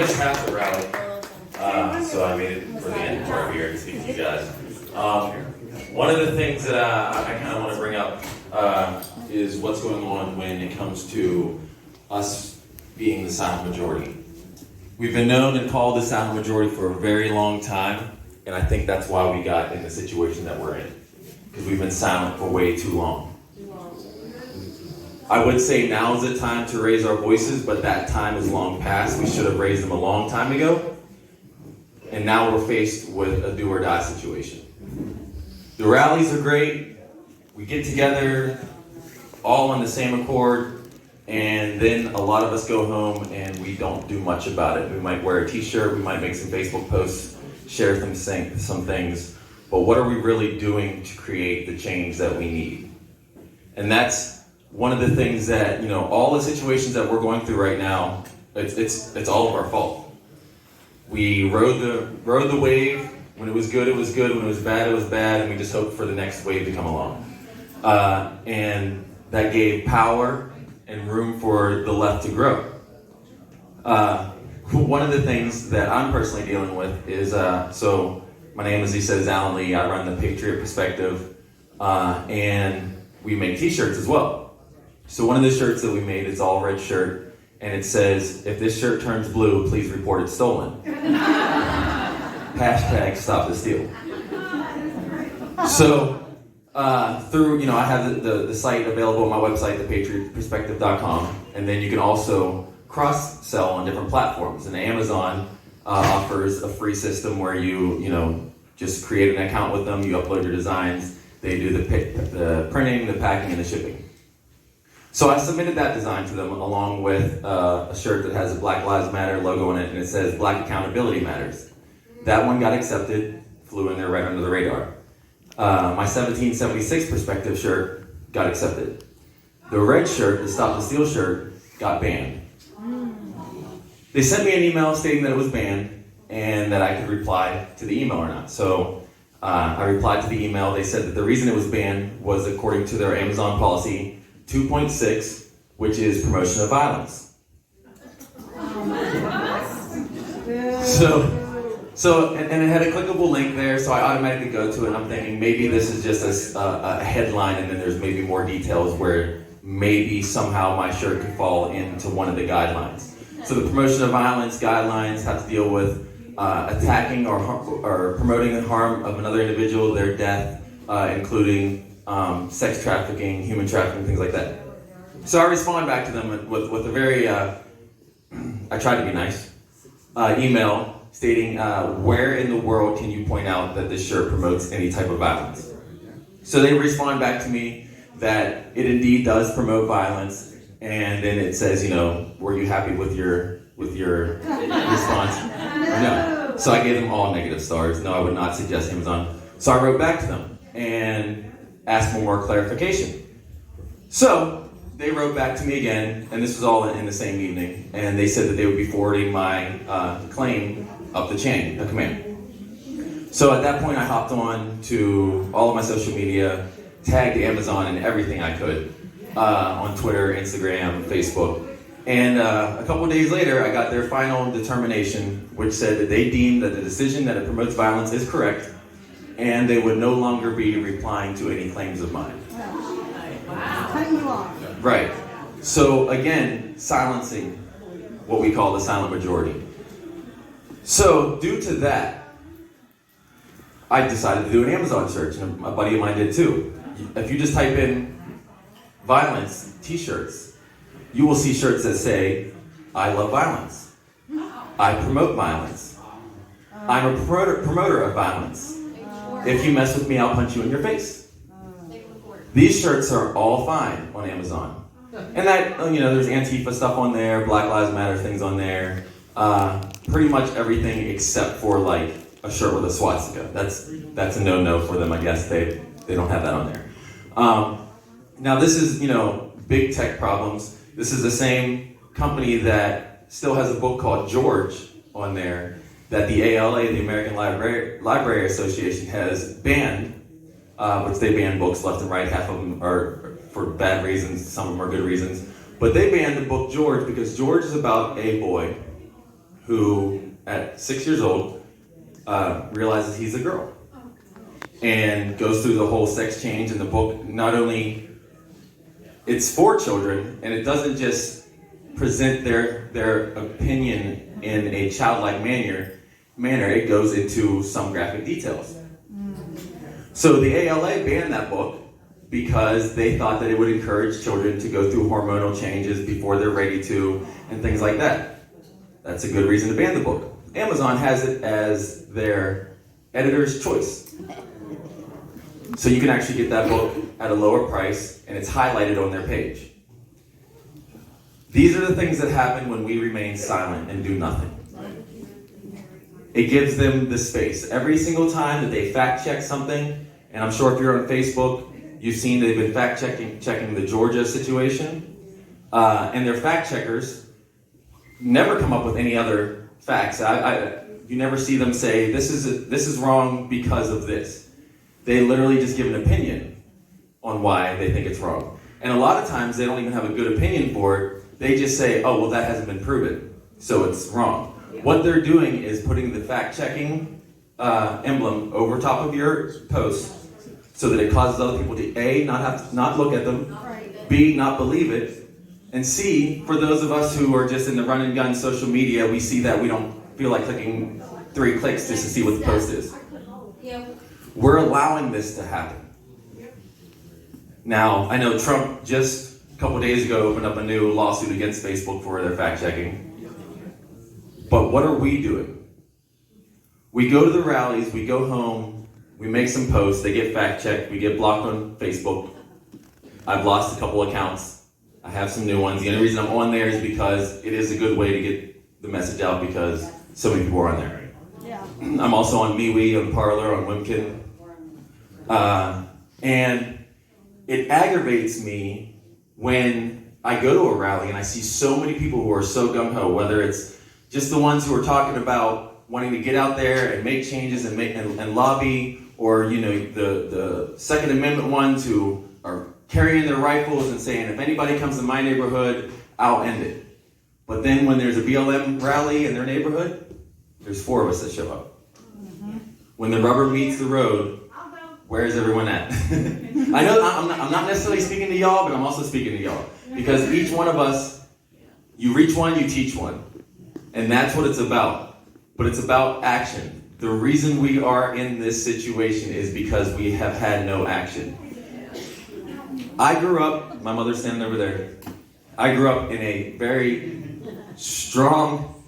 missed half the rally, so I made it for the end part here to speak to you guys. One of the things that I kind of want to bring up is what's going on when it comes to us being the silent majority. We've been known and called the silent majority for a very long time, and I think that's why we got in the situation that we're in, because we've been silent for way too long. I would say now is the time to raise our voices, but that time is long past. We should have raised them a long time ago, and now we're faced with a do or die situation. The rallies are great. We get together all on the same accord, and then a lot of us go home and we don't do much about it. We might wear a t-shirt, we might make some Facebook posts, share some things, but what are we really doing to create the change that we need? And that's one of the things that, all the situations that we're going through right now, it's all of our fault. We rode the wave. When it was good, it was good. When it was bad, it was bad, and we just hoped for the next wave to come along. And that gave power and room for the left to grow. One of the things that I'm personally dealing with is, so my name, as he says, Alan Lee. I run the Patriot Perspective, and we make t-shirts as well. So one of the shirts that we made is all red shirt, and it says, if this shirt turns blue, please report it stolen. Hashtag stop the steal. So through, I have the site available on my website, thepatriotperspective.com, and then you can also cross-sell on different platforms. And Amazon offers a free system where you just create an account with them, you upload your designs, they do the printing, the packing, and the shipping. So I submitted that design to them along with a shirt that has a Black Lives Matter logo on it, and it says Black Accountability Matters. That one got accepted, flew in there right under the radar. My 1776 Perspective shirt got accepted. The red shirt, the Stop the Steal shirt, got banned. They sent me an email stating that it was banned and that I could reply to the email or not. So I replied to the email. They said that the reason it was banned was according to their Amazon policy 2.6, which is promotion of violence. So, and it had a clickable link there, so I automatically go to it, and I'm thinking maybe this is just a headline, and then there's maybe more details where maybe somehow my shirt could fall into one of the guidelines. So the promotion of violence guidelines have to deal with attacking or promoting the harm of another individual, their death, including sex trafficking, human trafficking, things like that. So I respond back to them with a very, I tried to be nice, email stating where in the world can you point out that this shirt promotes any type of violence. So they respond back to me that it indeed does promote violence, and then it says, were you happy with your response? No. So I gave them all negative stars. No, I would not suggest Amazon. So I wrote back to them and asked for more clarification. So they wrote back to me again, and this was all in the same evening, and they said that they would be forwarding my claim up the chain of command. So at that point I hopped on to all of my social media, tagged Amazon in everything I could, on Twitter, Instagram, Facebook, and a couple of days later I got their final determination, which said that they deemed that the decision that it promotes violence is correct, and they would no longer be replying to any claims of mine. Wow. Right. So again, silencing what we call the silent majority. So due to that, I decided to do an Amazon search, and a buddy of mine did too. If you just type in violence t-shirts, you will see shirts that say, I love violence. I promote violence. I'm a promoter of violence. If you mess with me, I'll punch you in your face. These shirts are all fine on Amazon. And that, there's Antifa stuff on there, Black Lives Matter things on there. Pretty much everything except for like a shirt with a swastika. That's a no-no for them, I guess. They don't have that on there. Now this is, big tech problems. This is the same company that still has a book called George on there that the ALA, the American Library Association, has banned, which they ban books left and right. Half of them are for bad reasons, some of them are good reasons. But they banned the book George because George is about a boy who, at 6 years old, realizes he's a girl and goes through the whole sex change. In the book, not only it's for children, and it doesn't just present their opinion in a childlike manner, it goes into some graphic details. So the ALA banned that book because they thought that it would encourage children to go through hormonal changes before they're ready to, and things like that. That's a good reason to ban the book. Amazon has it as their editor's choice. So you can actually get that book at a lower price, and it's highlighted on their page. These are the things that happen when we remain silent and do nothing. It gives them the space. Every single time that they fact check something, and I'm sure if you're on Facebook, you've seen they've been fact checking the Georgia situation, and their fact checkers never come up with any other facts. You never see them say this is wrong because of this. They literally just give an opinion on why they think it's wrong. And a lot of times they don't even have a good opinion for it. They just say, oh, well, that hasn't been proven, so it's wrong. What they're doing is putting the fact-checking emblem over top of your post so that it causes other people to A, not look at them, B, not believe it, and C, for those of us who are just in the run and gun social media, we see that we don't feel like clicking 3 clicks just to see what the post is. We're allowing this to happen. Now, I know Trump just a couple days ago opened up a new lawsuit against Facebook for their fact-checking. But what are we doing? We go to the rallies, we go home, we make some posts, they get fact-checked, we get blocked on Facebook. I've lost a couple accounts. I have some new ones. The only reason I'm on there is because it is a good way to get the message out because so many people are on there. Yeah. I'm also on MeWe, on Parler, on Wimkin. And it aggravates me when I go to a rally and I see so many people who are so gung-ho, whether it's just the ones who are talking about wanting to get out there and make changes and lobby, or the Second Amendment ones who are carrying their rifles and saying, if anybody comes to my neighborhood, I'll end it. But then when there's a BLM rally in their neighborhood, there's 4 of us that show up. Mm-hmm. When the rubber meets the road, where's everyone at? I know I'm not necessarily speaking to y'all, but I'm also speaking to y'all. Because each one of us, you reach one, you teach one. And that's what it's about. But it's about action. The reason we are in this situation is because we have had no action. I grew up, my mother's standing over there. I grew up in a very strong,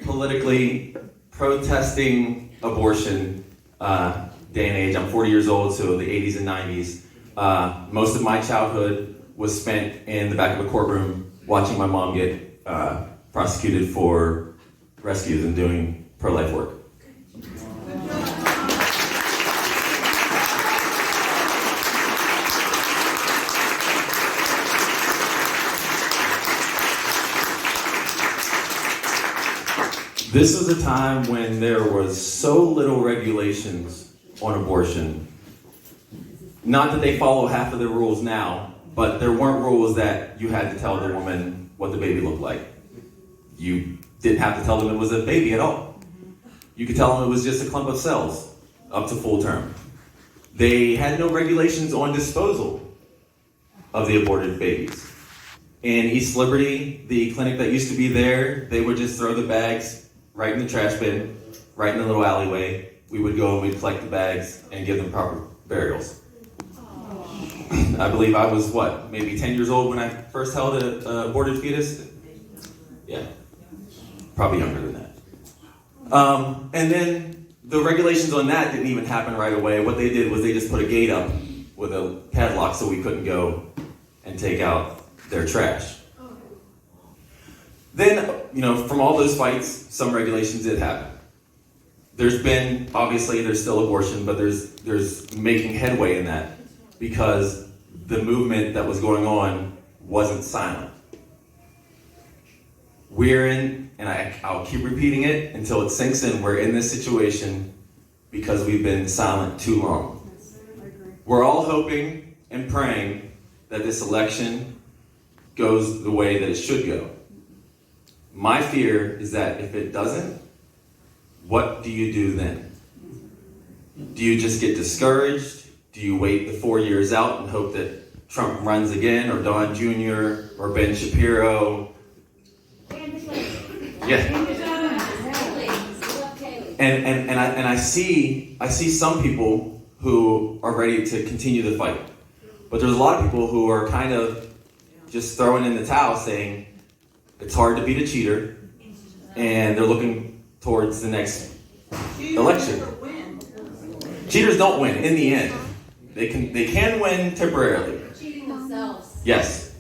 politically protesting abortion day and age. I'm 40 years old, so the 80s and 90s. Most of my childhood was spent in the back of a courtroom watching my mom get prosecuted for rescues and doing pro-life work. This was a time when there was so little regulations on abortion. Not that they follow half of the rules now, but there weren't rules that you had to tell the woman what the baby looked like. You didn't have to tell them it was a baby at all. You could tell them it was just a clump of cells up to full term. They had no regulations on disposal of the aborted babies. In East Liberty, the clinic that used to be there, they would just throw the bags right in the trash bin, right in the little alleyway. We would go and we'd collect the bags and give them proper burials. I believe I was, maybe 10 years old when I first held an aborted fetus? Yeah, probably younger than that. And then the regulations on that didn't even happen right away. What they did was they just put a gate up with a padlock so we couldn't go and take out their trash. Then, from all those fights, some regulations did happen. There's still abortion, but there's making headway in that because the movement that was going on wasn't silent. I'll keep repeating it until it sinks in, we're in this situation because we've been silent too long. We're all hoping and praying that this election goes the way that it should go. My fear is that if it doesn't, what do you do then? Do you just get discouraged? Do you wait the 4 years out and hope that Trump runs again, or Don Jr., or Ben Shapiro? Yeah. And I see some people who are ready to continue the fight. But there's a lot of people who are kind of just throwing in the towel, saying it's hard to beat a cheater, and they're looking towards the next election. Cheaters don't win in the end. They can win temporarily. Cheating themselves. Yes.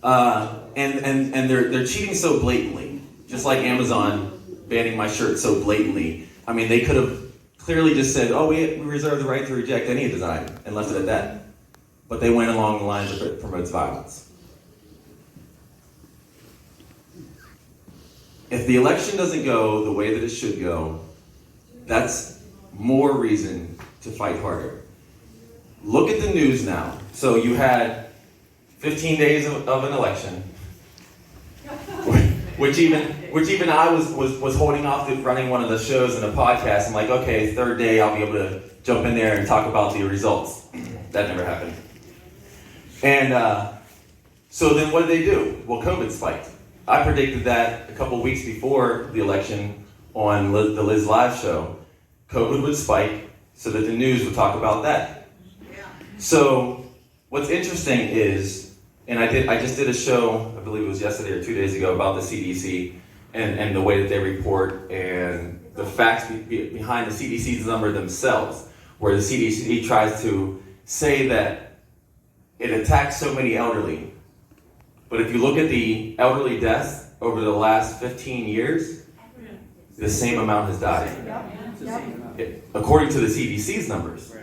And they're cheating so blatantly. Just like Amazon banning my shirt so blatantly. I mean, they could have clearly just said, oh, we reserve the right to reject any design, and left it at that. But they went along the lines of it promotes violence. If the election doesn't go the way that it should go, that's more reason to fight harder. Look at the news now. So you had 15 days of an election, which even I was holding off to running one of the shows in a podcast. I'm like, okay, third day I'll be able to jump in there and talk about the results. That never happened. And so then what did they do? Well, COVID spiked. I predicted that a couple weeks before the election on the Liz Live show. COVID would spike so that the news would talk about that. Yeah. So what's interesting is, and I just did a show, I believe it was yesterday or 2 days ago, about the CDC and the way that they report and the facts behind the CDC's number themselves, where the CDC tries to say that it attacks so many elderly. But if you look at the elderly deaths over the last 15 years, the same amount has died. According to the CDC's numbers.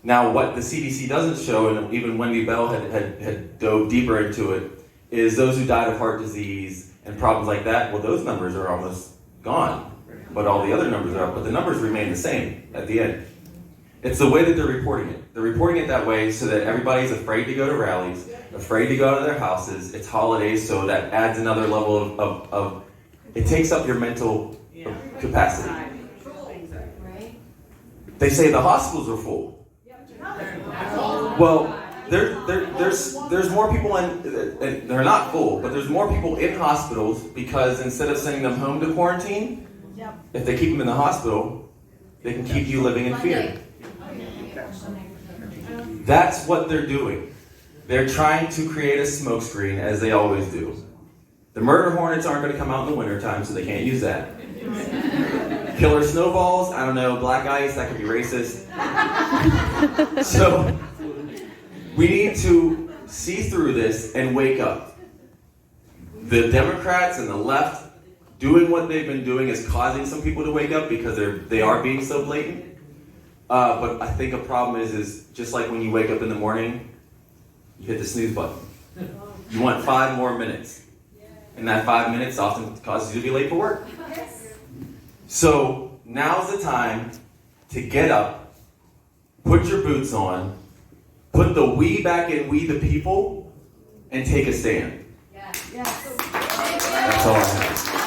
Now, what the CDC doesn't show, and even Wendy Bell had dove deeper into it, is those who died of heart disease and problems like that, well, those numbers are almost gone. But all the other numbers are up, but the numbers remain the same at the end. It's the way that they're reporting it. They're reporting it that way so that everybody's afraid to go to rallies, afraid to go to their houses. It's holidays, so that adds another level of it takes up your mental capacity. They say the hospitals are full. Well, there's more people in, they're not full, but there's more people in hospitals because instead of sending them home to quarantine, if they keep them in the hospital, they can keep you living in fear. That's what they're doing. They're trying to create a smokescreen, as they always do. The murder hornets aren't going to come out in the wintertime, so they can't use that. Killer snowballs, I don't know, black ice, that could be racist. So, we need to see through this and wake up. The Democrats and the left doing what they've been doing is causing some people to wake up because they are being so blatant. But I think a problem is just like when you wake up in the morning, you hit the snooze button. You want 5 more minutes. And that 5 minutes often causes you to be late for work. So now's the time to get up, put your boots on, put the we back in we the people, and take a stand. That's all I have.